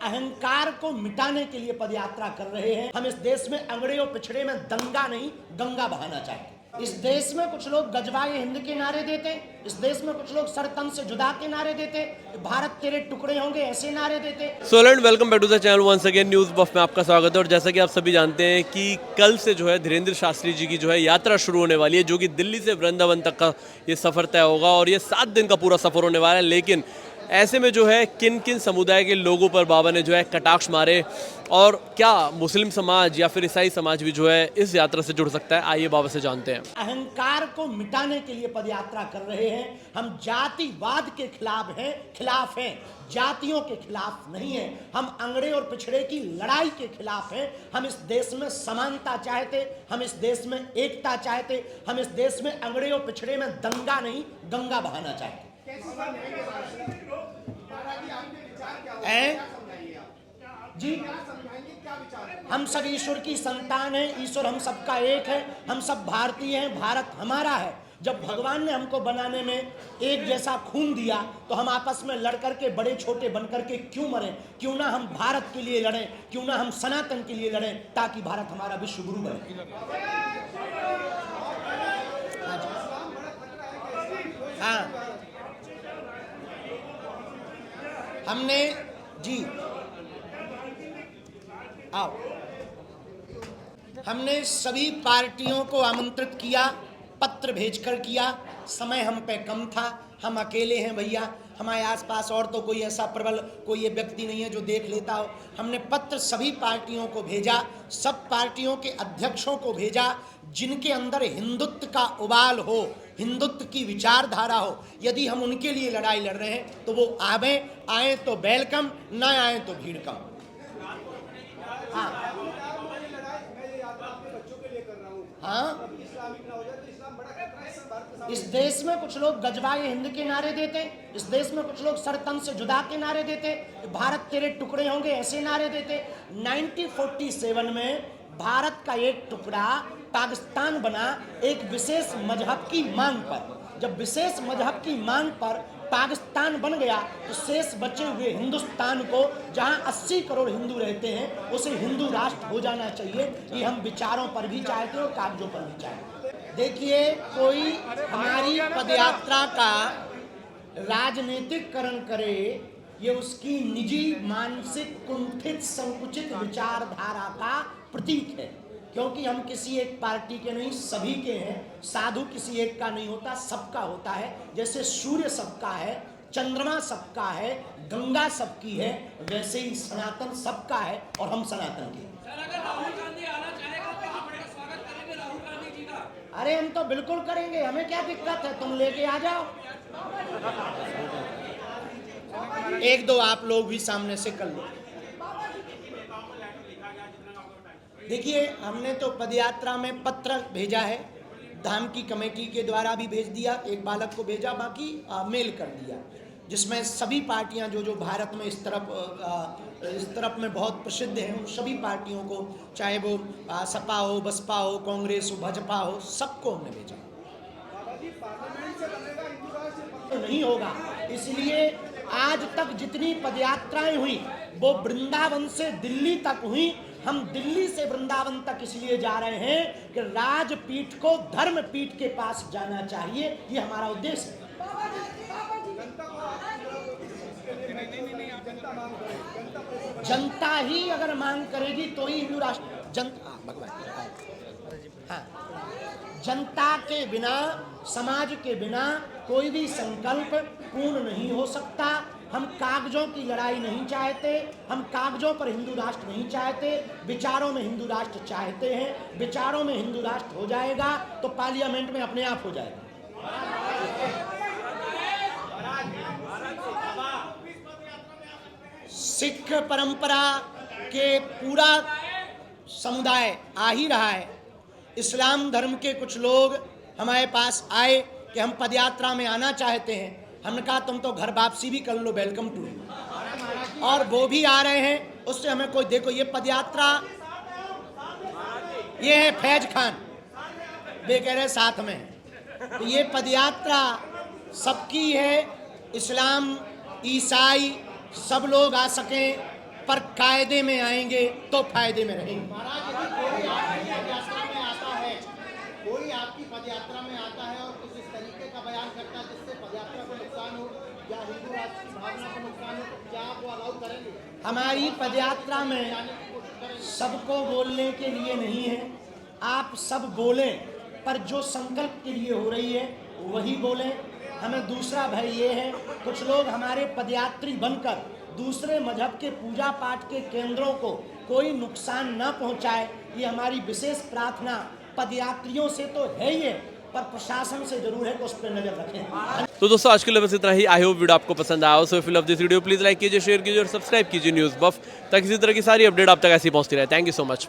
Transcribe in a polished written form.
अहंकार को मिटाने के लिए पदयात्रा कर रहे हैं। हम इस देश में अंगड़े और पिछड़े में दंगा नहीं गंगा बहाना चाहते। इस देश में कुछ लोग गजवाए हिंद के नारे देते, इस देश में कुछ लोग सर तन से जुदा के नारे देते, भारत तेरे टुकड़े होंगे ऐसे नारे देते। So and welcome back to the channel once again. News buff में आपका स्वागत है। और जैसा कि आप सभी जानते हैं कि कल से जो है धीरेन्द्र शास्त्री जी की जो है यात्रा शुरू होने वाली है, जो कि दिल्ली से वृंदावन तक का ये सफ़र तय होगा और ये 7 दिन का पूरा सफ़र होने वाला है। लेकिन ऐसे में जो है किन किन समुदाय के लोगों पर बाबा ने जो है कटाक्ष मारे, और क्या मुस्लिम समाज या फिर ईसाई समाज भी जो है इस यात्रा से जुड़ सकता है, आइए बाबा से जानते हैं। अहंकार को मिटाने के लिए पदयात्रा कर रहे हैं। हम जातिवाद के खिलाफ हैं, जातियों के खिलाफ नहीं है। हम अंगड़े और पिछड़े की लड़ाई के खिलाफ हैं। हम इस देश में समानता चाहते, हम इस देश में एकता चाहते, हम इस देश में अंगड़े और पिछड़े में दंगा नहीं गंगा बहाना चाहते। जी, हम सब ईश्वर की संतान हैं, ईश्वर हम सबका एक है, हम सब भारतीय हैं, भारत हमारा है। जब भगवान ने हमको बनाने में एक जैसा खून दिया तो हम आपस में लड़ करके बड़े छोटे बन करके क्यों मरें? क्यों ना हम भारत के लिए लड़ें, क्यों ना हम सनातन के लिए लड़ें, ताकि भारत हमारा विश्व गुरु बने। हाँ, हमने जी आओ, हमने सभी पार्टियों को आमंत्रित किया, पत्र भेजकर किया। समय हम पे कम था, हम अकेले हैं भैया, हमारे आसपास और तो कोई ऐसा प्रबल कोई ये व्यक्ति नहीं है जो देख लेता हो। हमने पत्र सभी पार्टियों को भेजा, सब पार्टियों के अध्यक्षों को भेजा, जिनके अंदर हिंदुत्व का उबाल हो, हिंदुत्व की विचारधारा हो। यदि हम उनके लिए लड़ाई लड़ रहे हैं तो वो आए तो वेलकम, ना आए तो भीड़ कम। हाँ, इस देश में कुछ लोग गजवाए हिंद के नारे देते, इस देश में कुछ लोग सर तन से जुदा के नारे देते, भारत तेरे टुकड़े होंगे ऐसे नारे देते। 1947 में भारत का एक टुकड़ा पाकिस्तान बना एक विशेष मजहब की मांग पर। जब विशेष मजहब की मांग पर पाकिस्तान बन गया तो शेष बचे हुए हिंदुस्तान को, जहां 80 करोड़ हिंदू रहते हैं, उसे हिंदू राष्ट्र हो जाना चाहिए। ये हम विचारों पर भी चाहते हैं और कागजों पर भी चाहते हैं। देखिए, कोई हमारी पदयात्रा का राजनीतिकरण करे, ये उसकी निजी मानसिक कुंठित संकुचित विचारधारा का प्रतीक है। क्योंकि हम किसी एक पार्टी के नहीं, सभी के हैं। साधु किसी एक का नहीं होता, सबका होता है। जैसे सूर्य सबका है, चंद्रमा सबका है, गंगा सबकी है, वैसे ही सनातन सबका है और हम सनातन के। अरे हम तो बिल्कुल करेंगे, हमें क्या दिक्कत है, तुम लेके आ जाओ। एक दो आप लोग भी सामने से कर लो। देखिए, हमने तो पदयात्रा में पत्र भेजा है, धाम की कमेटी के द्वारा भी भेज दिया, एक बालक को भेजा, बाकी मेल कर दिया, जिसमें सभी पार्टियां जो भारत में इस तरफ में बहुत प्रसिद्ध हैं, उन सभी पार्टियों को, चाहे वो सपा हो, बसपा हो, कांग्रेस हो, भाजपा हो, सबको हमने भेजा। तो नहीं होगा, इसलिए आज तक जितनी पदयात्राएं हुई वो वृंदावन से दिल्ली तक हुई। हम दिल्ली से वृंदावन तक इसलिए जा रहे हैं कि राजपीठ को धर्मपीठ के पास जाना चाहिए, ये हमारा उद्देश्य है। जनता ही अगर मांग करेगी तो ही हिंदू राष्ट्र, जनता जनता के बिना, समाज के बिना कोई भी संकल्प पूर्ण नहीं हो सकता। हम कागजों की लड़ाई नहीं चाहते, हम कागजों पर हिंदू राष्ट्र नहीं चाहते, विचारों में हिंदू राष्ट्र चाहते हैं। विचारों में हिंदू राष्ट्र हो जाएगा तो पार्लियामेंट में अपने आप हो जाएगा। सिख परंपरा के पूरा समुदाय आ ही रहा है। इस्लाम धर्म के कुछ लोग हमारे पास आए कि हम पदयात्रा में आना चाहते हैं। हमने कहा तुम तो घर वापसी भी कर लो, वेलकम टू, और वो भी आ रहे हैं। उससे हमें कोई, देखो ये पदयात्रा, ये है फैज खान, वे कह रहे साथ में, तो ये पदयात्रा सबकी है। इस्लाम, ईसाई सब लोग आ सकें, पर कायदे में आएंगे तो फायदे में रहेंगे। महाराज यदि कोई आपकी पदयात्रा में आता है, कोई आपकी पदयात्रा में आता है और कुछ इस तरीके का बयान करता है जिससे पदयात्रा को नुकसान हो या हिंदू राष्ट्र की भावना को नुकसान हो, तो क्या आप वो अलाउ करेंगे? हमारी पदयात्रा में जाने की कोशिश करेंगे? सबको बोलने के लिए नहीं है, आप सब बोलें, पर जो संकल्प के लिए हो रही है वही बोलें। हमें दूसरा भय ये है, कुछ लोग हमारे पदयात्री बनकर दूसरे मजहब के पूजा पाठ के केंद्रों को कोई नुकसान न पहुंचाए, ये हमारी विशेष प्रार्थना पदयात्रियों से तो है ही है, पर प्रशासन से जरूर है कि उस पर नजर रखें। तो दोस्तों आज के लिए बस इतना ही। आई होप वीडियो आपको पसंद आया हो। So if you love this video please like कीजिए, शेयर कीजिए और सब्सक्राइब कीजिए न्यूज़ बफ, ताकि इसी तरह की सारी अपडेट आप तक ऐसी पहुंचती रहे। Thank you so much.